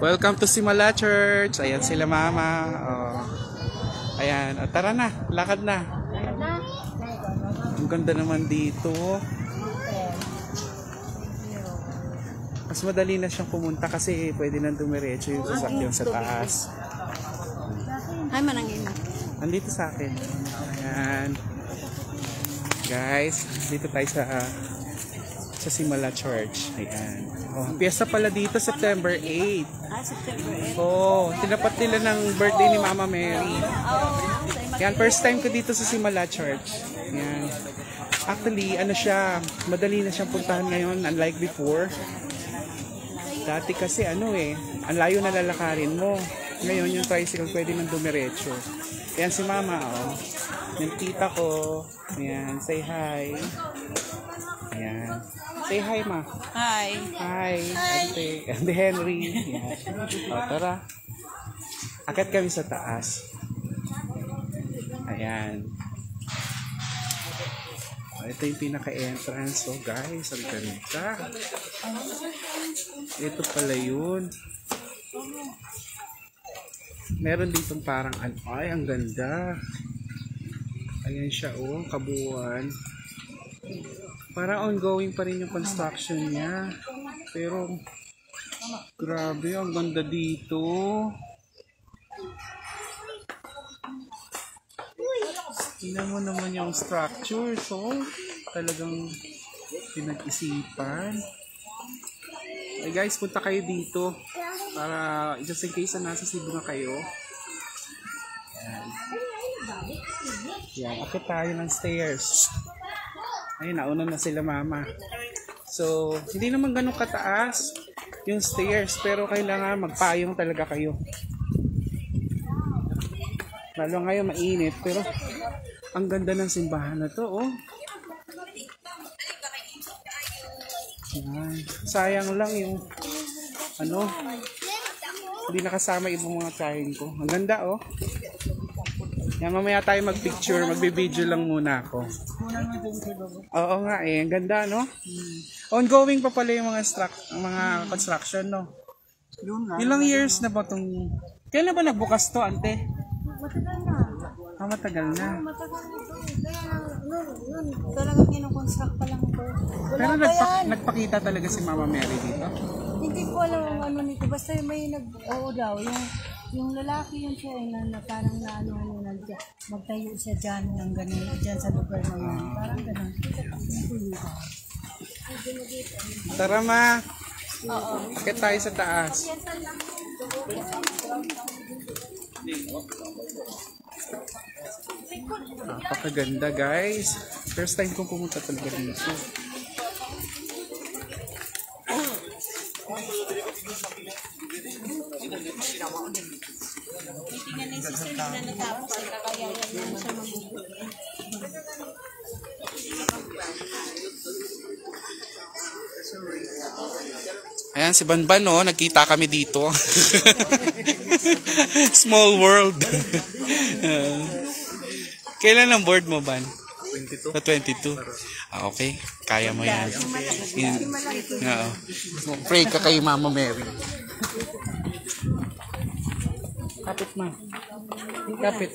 Welcome to Simala Church. Ayan sila mama. Oh. Ayan. O, tara na. Lakad na. Ang ganda naman dito. Mas madali na siyang pumunta kasi pwede nang dumiretso yung sasakyan sa taas. Ay, manangin. Andito sa akin. Ayan. Guys, dito tayo sa Simala Church. Ayan. Oh, piyesta pala dito September 8. September 8. Oh, tinapat nila ng birthday ni Mama Mary. Yan, first time ko dito sa Simala Church. Yan. Actually, ano siya, madali na siyang puntahan ngayon, unlike before. Dati kasi ang layo na lalakarin mo. Ngayon, yung tricycle pwede nang dumiretso. Yan si Mama, oh. Yung tita ko. Ayan, say hi. Ayan. Say hi, Ma. Hi. Hi. Ante Henry. Ayan. O, tara. Akit kami sa taas. Ayan. O, ito yung pinaka-entrance. So, guys, ang ganda. Ito pala yun. Meron ditong parang ay, ang ganda. Ayan siya, oh, kabuuan. Parang ongoing pa rin yung construction niya. Pero, grabe, ang ganda dito. Tingnan mo naman yung structure. So, talagang pinag-isipan. Ay guys, punta kayo dito. Para, just in case na nasa Cebu na kayo. Ayan. Yan, akit tayo ng stairs. Ayun, nauna na sila mama. So, hindi naman ganun kataas yung stairs, pero kailangan magpayong talaga kayo. Lalo ngayon mainit, pero ang ganda ng simbahan na to, oh. Yan. Sayang lang yung hindi nakasama ibang mga kain ko. Ang ganda, oh. Yan, mamaya tayo mag-picture, magbe-video lang muna ako. Oo nga ang ganda, no? Ongoing pa pala yung mga construction, no? Ilang years na ba itong... Kailan ba nagbukas to, ante? Matagal na. Matagal na. Matagal na ito. Kaya talagang kinukonstruct pa lang ito. Pero nagpakita talaga si Mama Mary dito? Hindi ko alam ang ano nito. Basta may oo daw. Yung lalaki yun siya na parang magtayo siya dyan ng ganun, dyan sa lugar na yun. Parang ganun. Tara, Ma. Oo. Akit tayo sa taas. Napakaganda, guys. First time kong pumunta talaga dito. Tingnan na yung susunod na natapos ay kakayayan na siya magugutin. Ayan, si Banban, no? Nagkita kami dito. Small world. Kailan ang board mo, Ban? 22. Sa 22? Ah, okay. Kaya mo yan. Pray ka kay Mama Mary. Kapit, Ma. Kapit.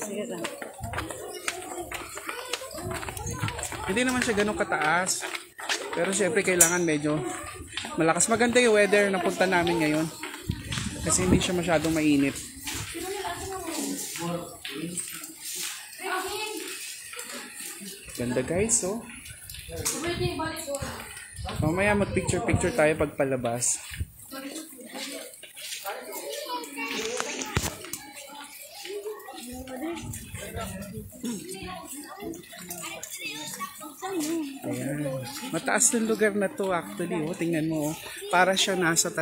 Hindi naman siya ganun kataas. Pero syempre kailangan medyo malakas. Maganda yung weather na punta namin ngayon. Kasi hindi siya masyadong mainit. Ganda, guys, oh. Mamaya mag-picture tayo pagpalabas. Ayan. Mataas ng lugar na to actually, oh. Tingnan mo, oh. Para siya nasa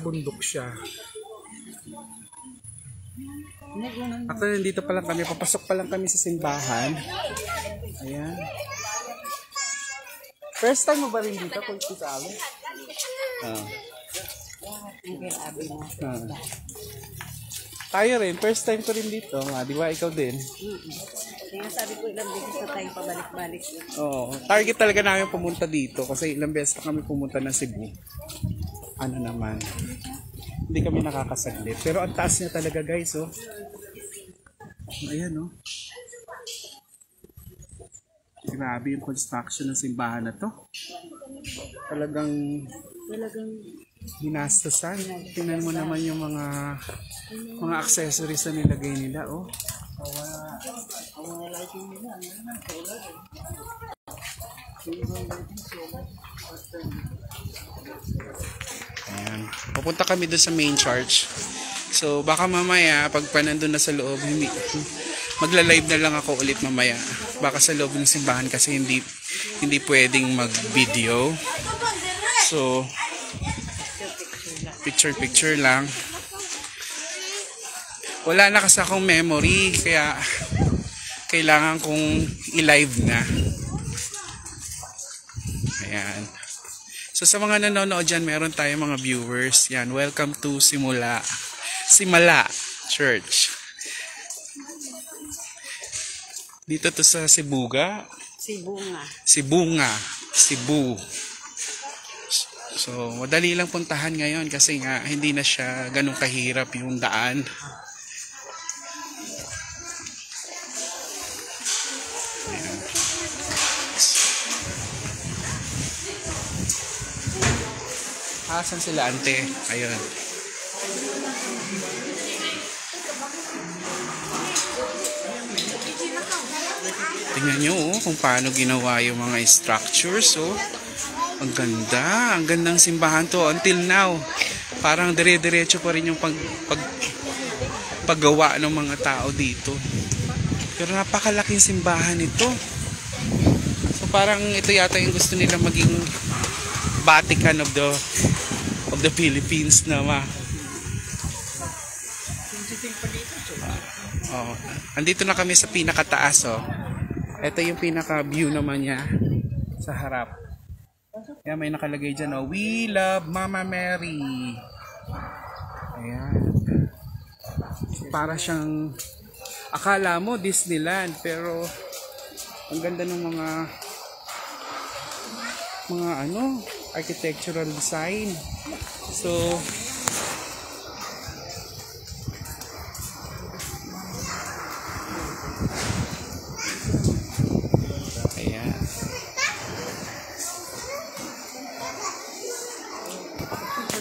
bundok siya. Actually, nandito pa lang kami. Papasok pa lang kami sa simbahan. Ayan. First time mo ba rin dito? Kung sa amin? Tayo rin. First time ko rin dito. Di ba? Ikaw din. Kaya sabi ko ilang beses na tayo pabalik-balik. Oo. Target talaga namin pumunta dito kasi ilang beses na kami pumunta ng Cebu. ano naman, hindi kami nakakasaglit. Pero ang taas niya talaga guys, oh. Ayan, oh. Grabe yung construction ng simbahan na to. Talagang hinastasan. Tingnan mo naman yung mga accessories na nilagay nila, oh. Ayan. Pupunta kami doon sa main church. So baka mamaya pag nandun na sa loob, magla-live na lang ako ulit mamaya. Baka sa loob ng simbahan kasi hindi pwedeng mag-video. So picture lang. Wala na kasi akong memory kaya kailangan kong i-live na. Ayan. So sa mga nanonood dyan, meron tayong mga viewers. Yan, welcome to Simala Church. Dito to sa Sibuga. Cebu. So madali lang puntahan ngayon kasi nga hindi na siya ganun kahirap yung daan. Asan sila ante? Ayun. Tingnan nyo kung paano ginawa yung mga structures. Oh. Ang ganda. Ang gandang simbahan to until now. Parang dire-diretso pa rin yung paggawa ng mga tao dito. Pero napakalaking simbahan ito. So parang ito yata yung gusto nila maging Vatican of the Philippines na andito na kami sa pinakataas, oh. Ito yung pinaka-view naman niya sa harap. Ayan, may nakalagay dyan, oh, "We love Mama Mary." Ayan. So, para siyang akala mo Disneyland pero ang ganda ng mga architectural design. So ayan.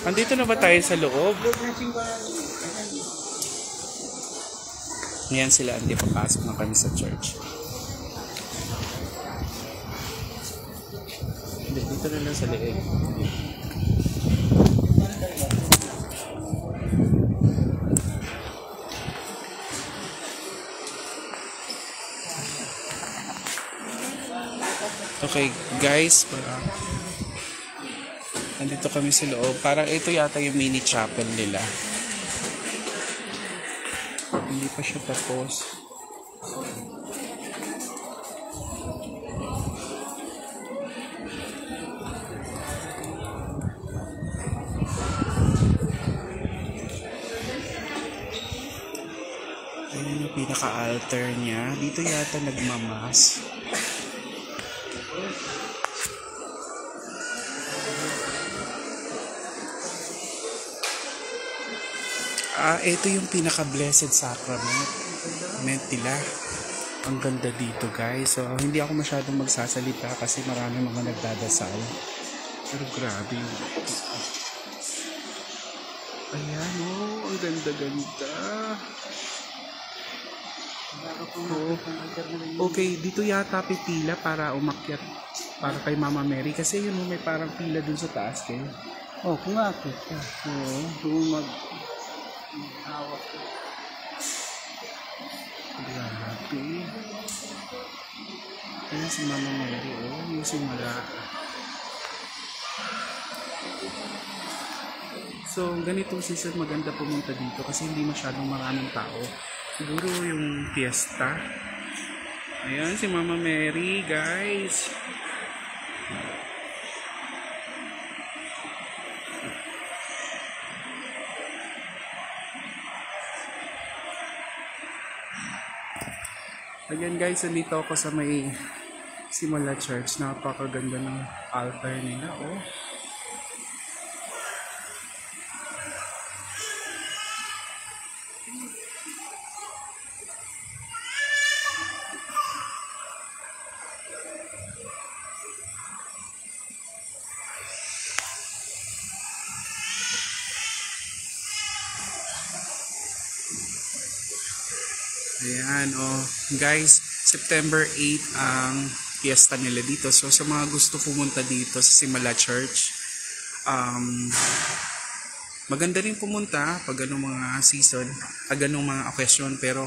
Andito na ba tayo sa loob? Ngayon sila hindi papasok na kami sa church. Dito na lang sa leeg. Okay guys, nandito kami sa loob. Parang ito yata yung mini chapel nila. Hindi pa siya tapos. Ayan yung pinaka-altar niya. Dito yata nagmamas. Ito yung pinaka-blessed sacrament nila. Ang ganda dito guys. So hindi ako masyadong magsasalita kasi marami mga nagdadasal. Pero grabe. Ayan, oh, ang ganda-ganda. Okay, dito yata pipila para umakyat para kay Mama Mary kasi yun may parang pila dun sa taas kayo. Oh, kumakit. Oo, Hawak ko. Grabe. Ayan si Mama Mary, oh, yung simula. So, ganitong season maganda pumunta dito kasi hindi masyadong maraming tao. Siguro yung fiesta. Ayan si Mama Mary, guys. Ayan guys, nandito ako sa may Simala Church. Napakaganda ng altar nila, oh. Ayan, oh. Guys, September 8 ang fiesta nila dito. So, sa mga gusto pumunta dito sa Simala Church, maganda rin pumunta pag anong mga season, pag anong mga occasion. Pero,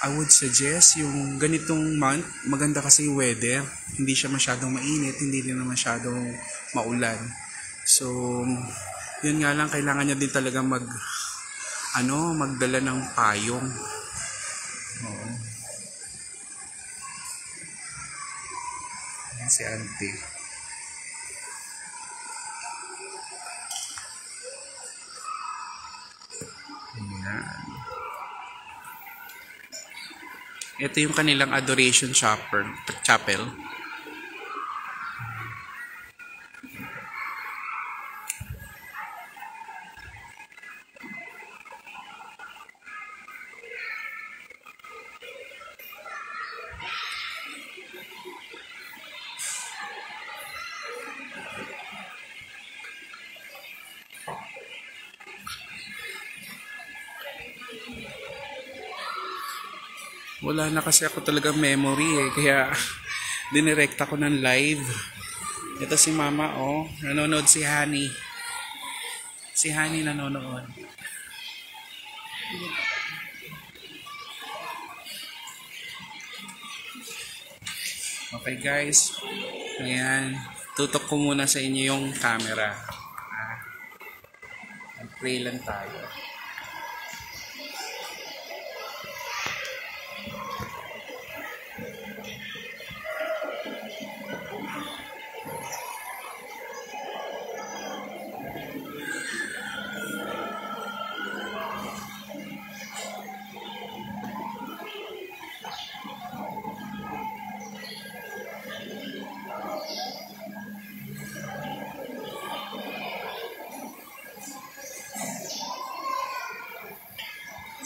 I would suggest yung ganitong month, maganda kasi yung weather. Hindi siya masyadong mainit, hindi rin masyadong maulan. So, yun nga lang, kailangan niya din talaga magdala ng payong. Oo. Yan si auntie. Yan. Ito yung kanilang adoration chapel. Wala na kasi ako talagang memory kaya dinirekta ko ng live. Ito si Mama, oh. Nanonood si Honey. Si Honey nanonood. Okay guys. Ayan. Tutok ko muna sa inyo yung camera. Mag-pray lang tayo.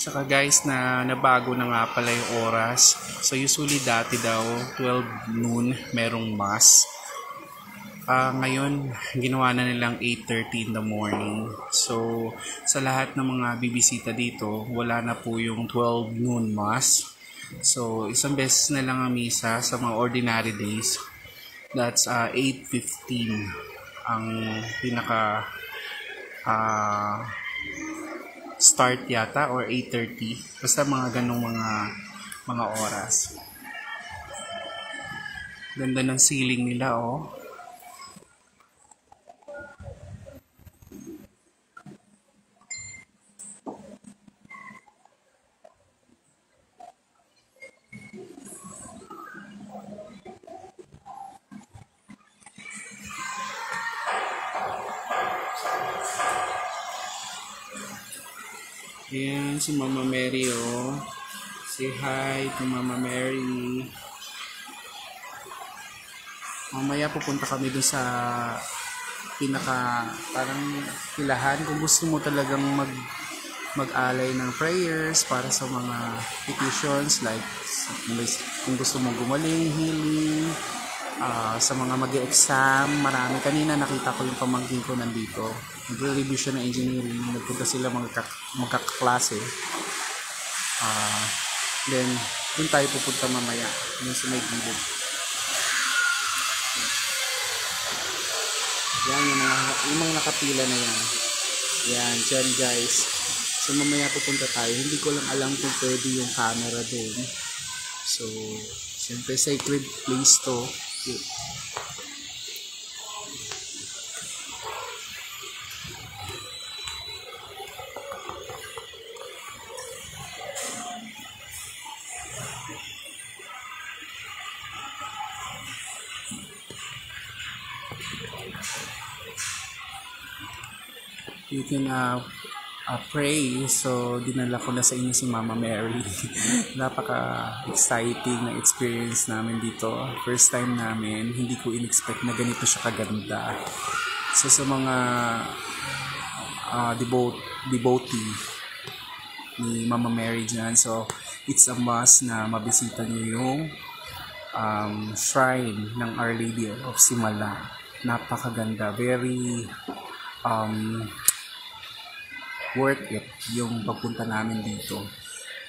Saka guys, nabago na nga pala yung oras. So usually dati daw 12 noon merong mass. Ngayon ginawa na nilang 8:30 in the morning. So sa lahat ng mga bibisita dito, wala na po yung 12 noon mass. So isang beses na lang ang misa sa mga ordinary days. That's 8:15 ang pinaka start yata or 8:30. Basta mga ganong mga oras. Ganda ng ceiling nila, oh. Yan, si Mama Mary, oh. Say hi to Mama Mary. Mamaya pupunta kami dun sa parang pilahan. Kung gusto mo talagang mag-alay ng prayers para sa mga petitions, like kung gusto mo gumaling, healing, sa mga mag-e-exam, marami. Kanina nakita ko yung pamangkin ko nandito. Nagre-review siya ng engineering. Nagpunta sila magkakaklase. Then, dun tayo pupunta mamaya. Yung sa may gilid. Yan, yung mga nakapila na yan. Yan, dyan guys. So, mamaya pupunta tayo. Hindi ko lang alam kung pwede yung camera doon. So, siyempre, sacred place to. You can pray. So, dinala ko na sa inyo si Mama Mary. Napaka-exciting na experience namin dito. First time namin. Hindi ko in-expect na ganito siya kaganda. So, sa mga devotee ni Mama Mary dyan. So, it's a must na mabisita niyo yung shrine ng Our Lady of Simala. Napakaganda. Very worth it yung pagpunta namin dito.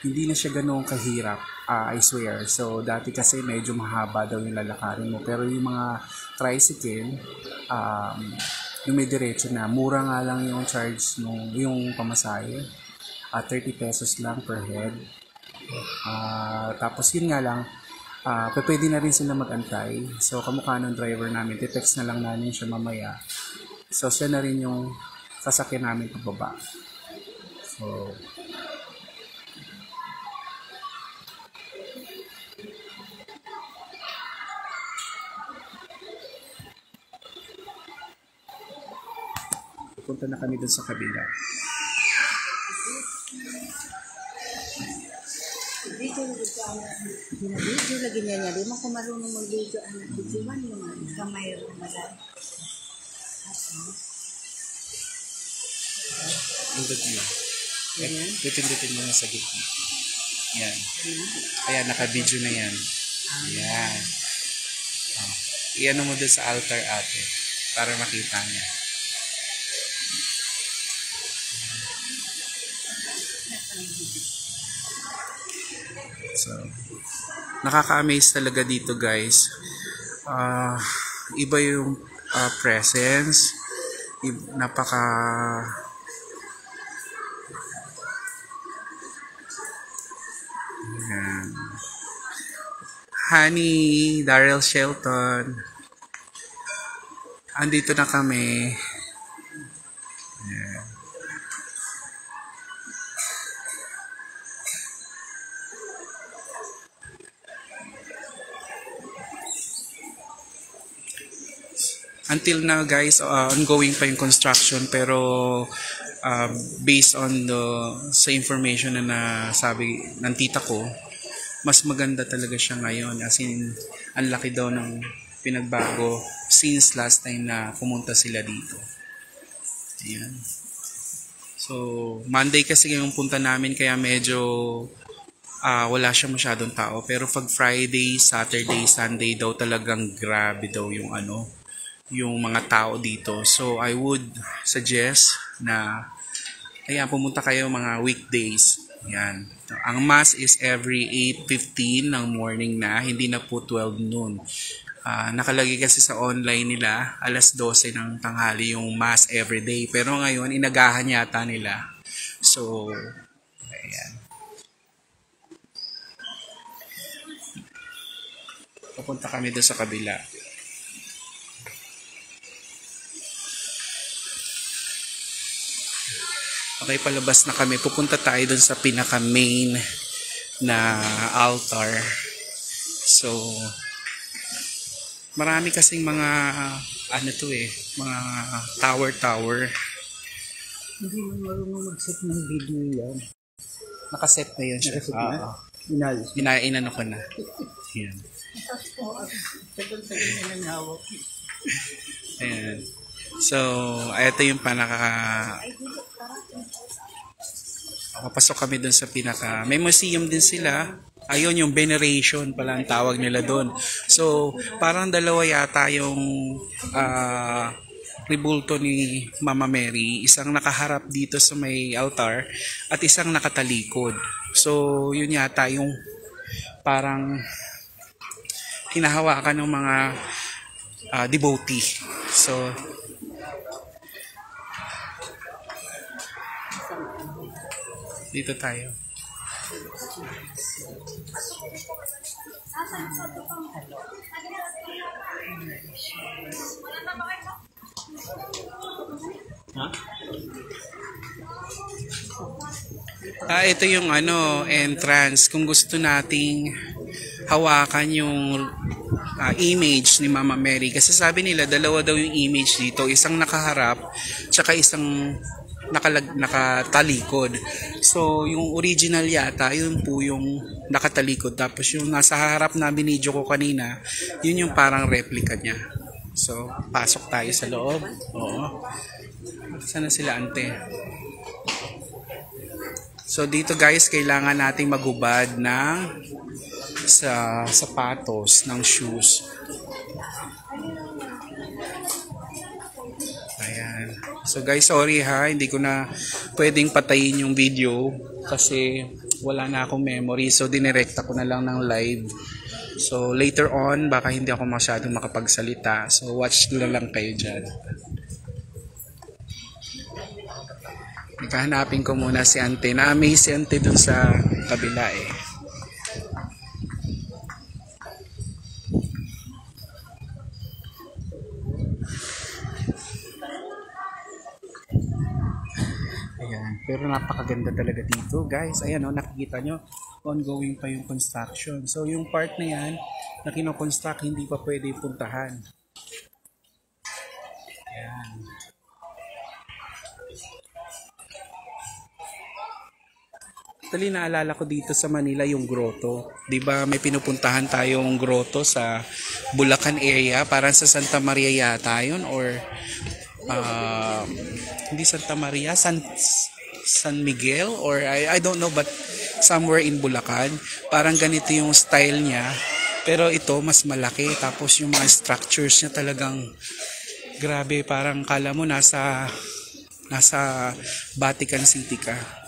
hindi na siya ganoong kahirap, I swear. So, dati kasi medyo mahaba daw yung lalakarin mo. Pero yung mga tricycle, yung may diretso na, mura nga lang yung charge yung pamasahe. 30 pesos lang per head. Tapos yun nga lang, pwede na rin sila mag-antay. So, kamukha ng driver namin, text na lang namin siya mamaya. So, siya na rin yung sasakyan namin pababa. So, punta na kami dun sa kabila. Video lagi niya. Di mo ko marunong mag-video. Videoan mo nga. Kamay rin malaki. Lindot mo. Dutin-dutin mo na sa gitna. Yan. Ayan, naka-video na yan. Yan. Iyan mo dun sa altar ate. Para makita niya. So, nakaka-amaze talaga dito guys. Iba yung presence. Napaka Honey, Daryl Shelton. Andito na kami. Yeah. Until now guys, ongoing pa yung construction pero based on sa information na nasabi ng tita ko, mas maganda talaga siya ngayon. As in, ang laki daw ng pinagbago since last time na pumunta sila dito. Ayan. So, Monday kasi yung punta namin kaya medyo wala siya masyadong tao. Pero pag Friday, Saturday, Sunday daw talagang grabe daw yung yung mga tao dito. So, I would suggest na ayan, pumunta kayo mga weekdays. Ayan. Ang mass is every 8:15 ng morning na, hindi na po 12 noon. Nakalagay kasi sa online nila, alas 12 ng tanghali yung mass everyday. Pero ngayon, inagahan yata nila. So, ayan. Pupunta kami doon sa kabila. Okay, palabas na kami. Pupunta tayo dun sa pinaka-main na altar. So, marami kasing mga, mga tower. Hindi mo marunong mag-set ng video yan. Nakaset na yan siya. Inano ko na. Yan. Tagal-tagal na lang hawak. Ayan. So, ito yung papasok kami dun sa may museum din sila. Ayun, yung veneration pala ang tawag nila dun. So, parang dalawa yata yung ribulto ni Mama Mary. Isang nakaharap dito sa may altar at isang nakatalikod. So, yun yata yung parang hinahawakan ng mga devotee. So, dito tayo. Ito yung entrance. Kung gusto nating hawakan yung image ni Mama Mary. Kasi sabi nila, dalawa daw yung image dito. Isang nakaharap, tsaka isang nakatalikod. So, yung original yata, yun po yung nakatalikod. Tapos yung nasa harap na binidyo ko kanina, yun yung parang replica niya. So, pasok tayo sa loob. Oo. Sana sila ante? So, dito guys, kailangan nating maghubad ng sa sapatos, ng shoes. Ayan. So guys, sorry ha, hindi ko na pwedeng patayin yung video kasi wala na akong memory. So, dinirekta ko na lang ng live. So, later on, baka hindi ako masyadong makapagsalita. So, watch na lang kayo dyan. Nakahanapin ko muna si Ante. Na-amaze si Ante dun sa kabila eh. Ayan. Pero napakaganda talaga dito, guys. Ayan, oh, nakikita nyo, ongoing pa yung construction. So, yung part na yan, na kinoconstruct, hindi pa pwede puntahan. Ayan. Actually, naalala ko dito sa Manila yung grotto. 'Di ba may pinupuntahan tayong grotto sa Bulacan area, parang sa Santa Maria yata yun, or hindi Santa Maria, San Miguel, or I don't know, but somewhere in Bulacan. Parang ganito yung style niya, pero ito mas malaki, tapos yung mga structures niya talagang grabe, parang kala mo nasa Vatican City ka.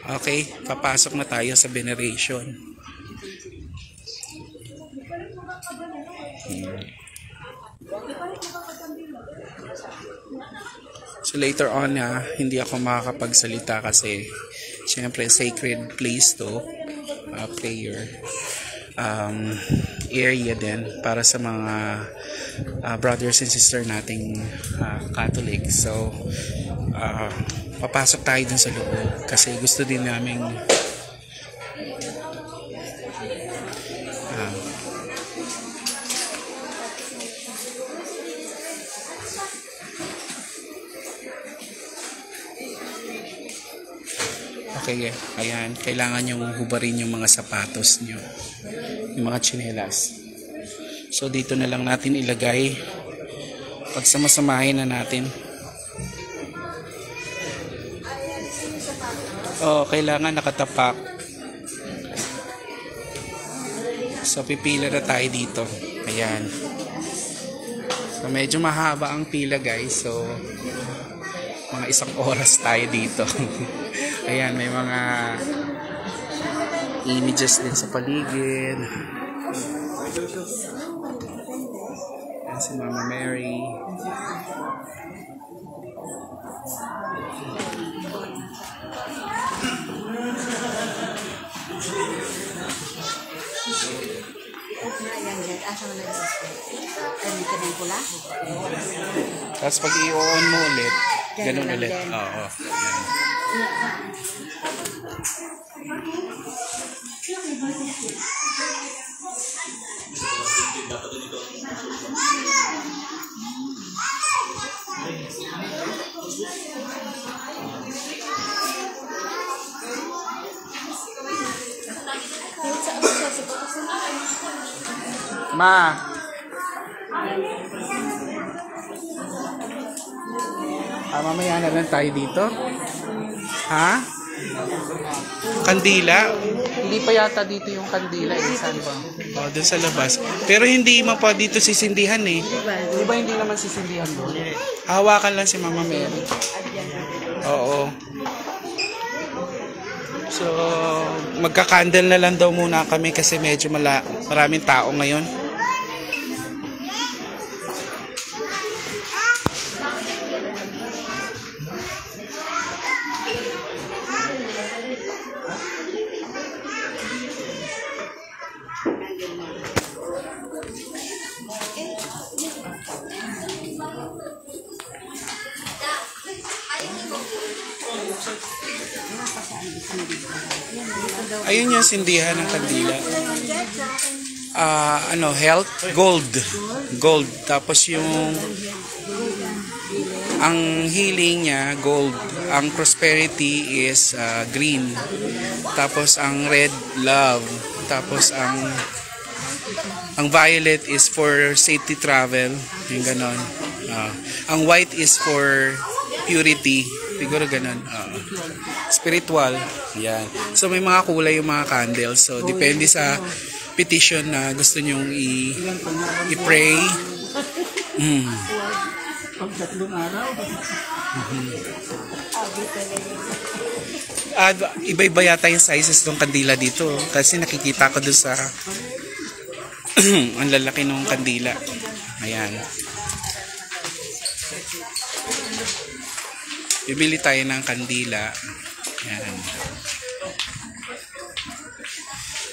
Okay, papasok na tayo sa veneration. So later on hindi ako makakapagsalita kasi syempre sacred place to, prayer area din para sa mga brothers and sisters nating Catholic. So papasok tayo dun sa loob kasi gusto din naming okay, ayan, kailangan nyo hubarin yung mga sapatos nyo, yung mga tsinelas. So dito na lang natin ilagay, pagsamasamahin na natin. Kailangan nakatapak. So pipila na tayo dito. Ayan. So medyo mahaba ang pila, guys. So mga 1 oras tayo dito. Ayan, may mga images din sa paligid. Ayan si Mama Mary. Tapos pag i-on mo ulit, ganun ulit. Oo. Ma. Mamaya na lang tayo dito. Ha? Kandila? Hindi pa yata dito yung kandila. Saan ba? Doon sa labas. Pero hindi mo pa dito sisindihan eh. Di ba hindi naman sisindihan mo? Hawakan lang si Mama Mary. Oo. So, magka-candle na lang daw muna kami kasi medyo maraming tao ngayon. Ayun yung sindihan ng kandila. Health, gold. Tapos yung ang healing niya gold, ang prosperity is green. Tapos ang red, love. Tapos ang violet is for safety travel, yung ganon. Ang white is for purity. Siguro ganun. Spiritual. Yan. So may mga kulay yung mga candles. So depende sa petition na gusto nyong i-pray. Pag 3 araw. Iba-iba yata yung sizes ng kandila dito. Kasi nakikita ko doon sa ang lalaki ng kandila. Ayan. Bibili tayo ng kandila. Ayan.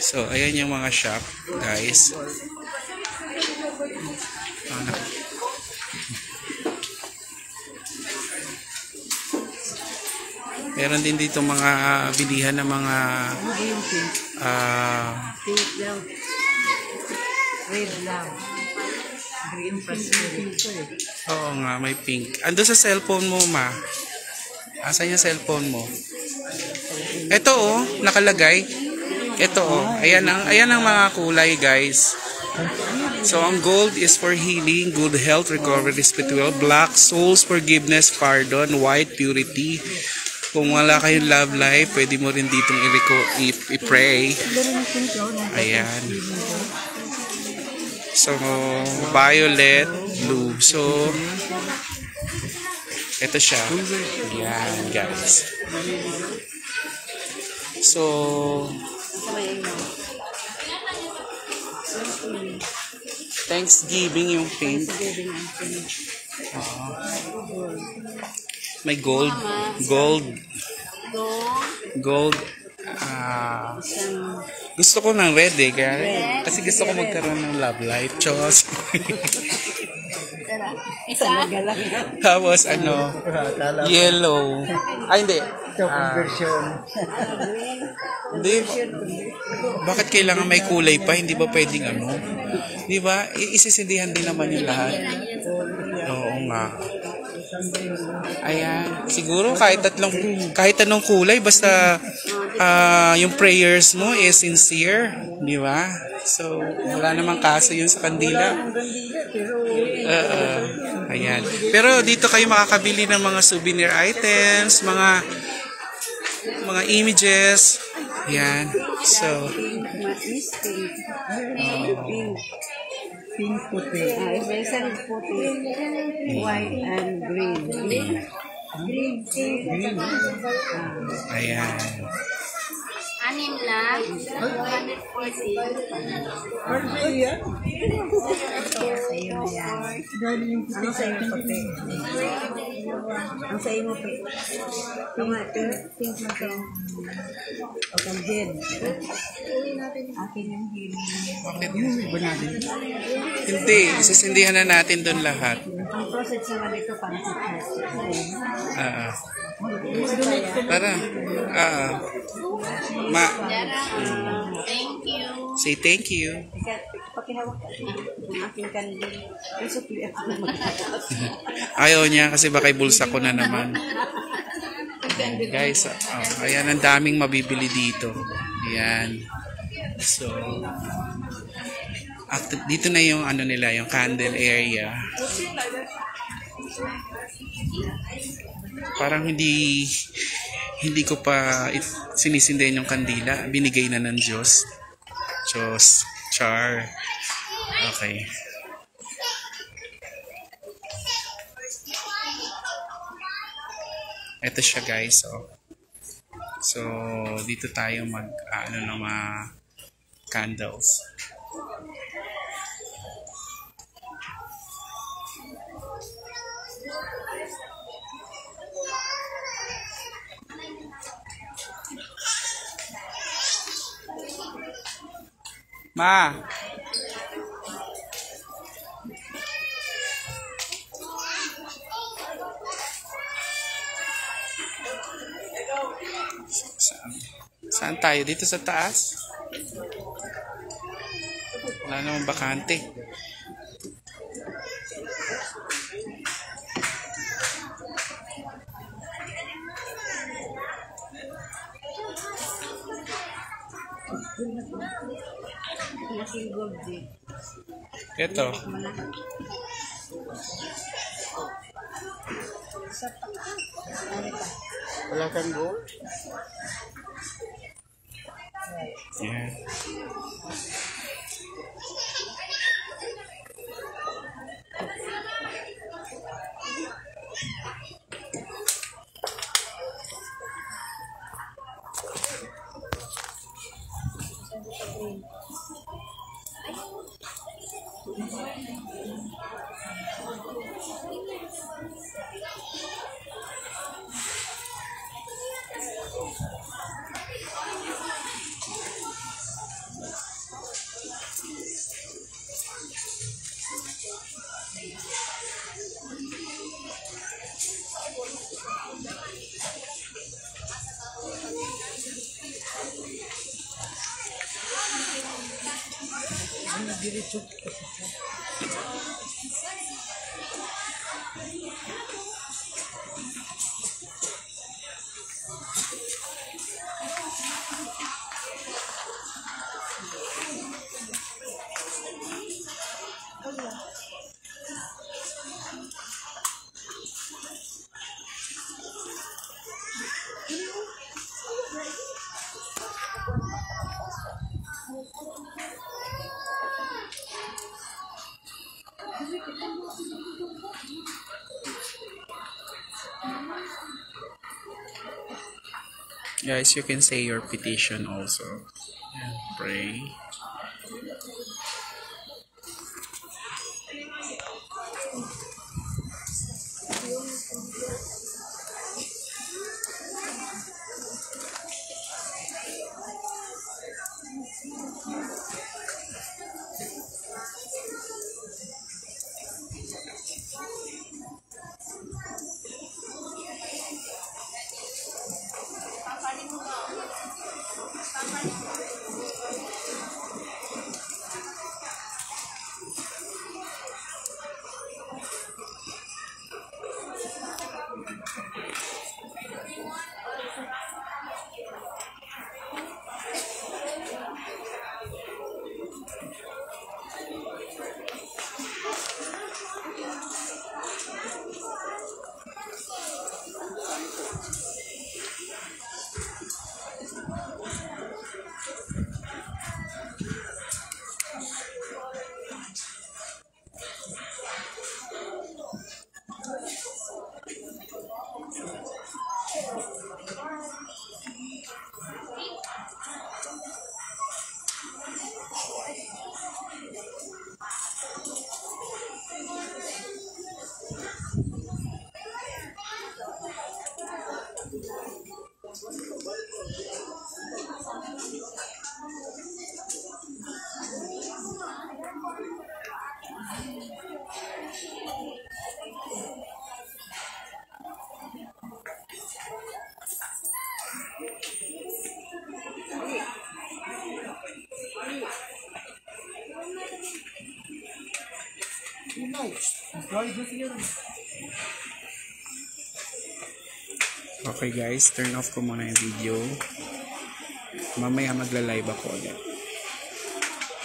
So, ayan yung mga shop, guys. Meron din dito mga bilihan ng mga Pink lang. Red lang. Green pa oo nga, may pink. Ando sa cellphone mo, ma. Asan yung cellphone mo? Ito oh, nakalagay. Ito oh. Ayan ang mga kulay, guys. So, ang gold is for healing, good health, recovery, spiritual. Black, souls, forgiveness, pardon. White, purity. Kung wala kayong love life, pwede mo rin ditong i-pray. Ayan. So, violet, blue. So, ito siya. Ayan, guys. So, Thanksgiving yung pink. May gold. Gusto ko ng red eh. Kasi gusto ko magkaroon ng love life. Chos. Tapos yellow. Ay, hindi. Hindi. Bakit kailangan may kulay pa? Hindi ba pwedeng Di ba? Isisindihan din naman yung lahat. Oo nga. Ayan. Siguro kahit anong kulay, basta yung prayers mo is sincere. Di ba? So, wala namang kaso yun sa kandila. Ayan. Pero dito kayo makakabili ng mga souvenir items, mga images. Ayan. So, pink puti. Isang puti. White and green. Green. Ayan. Anim lang. 140. Ang sa'yo puti. Ang sa'yo mo puti. Pink mo ito. O kang gin. Akin yung gin. Bakit yun? Iba natin. Hindi. Isisindihan na natin doon lahat. Ang process naman ito pang Tara. Ma. Thank you. Say thank you. pakihawak ang aking kandil. Ay, supli ako naman. Ayaw niya kasi baka ibulsa ko na naman. Guys, ayan, ang daming mabibili dito. Ayan. So, dito na yung ano nila, yung candle area. Parang hindi ko pa sinisindihan yung kandila. Binigay na ng Diyos. Diyos. Char. Okay. Ito siya, guys. So dito tayo ng mga candles. Ma. Saan tayo? Dito sa taas? Wala namang bakante. Ito. Wala kang gold? Yeah. Guys, you can say your petition also. And pray. Okay guys, turn off ko muna yung video. Mamaya magla-live ako ulit.